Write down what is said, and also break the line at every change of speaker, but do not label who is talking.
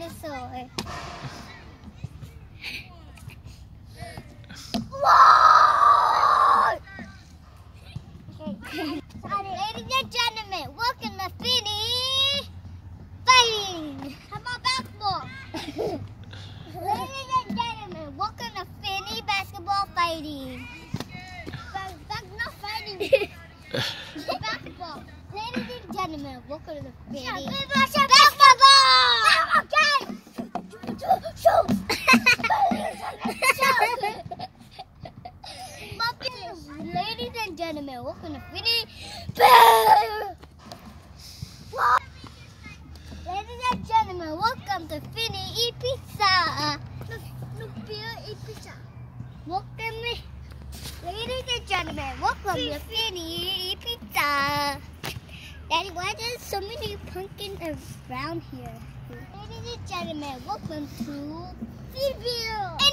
dinosaur. Whoa! Ladies and gentlemen, welcome to Finny Fighting. How about basketball? Ladies and gentlemen, welcome to Finny Basketball Fighting. Not fighting. Basketball. Ladies and gentlemen, welcome to Finny Basketball. Okay. Shoot. Ladies and gentlemen, welcome to Finny Ladies and gentlemen, welcome to Finny Eat Pizza. No beer, eat pizza. Welcome, ladies and gentlemen, welcome to Finny Eat Pizza. Daddy, why there's so many pumpkins around here? Ladies and gentlemen, welcome to Seaview.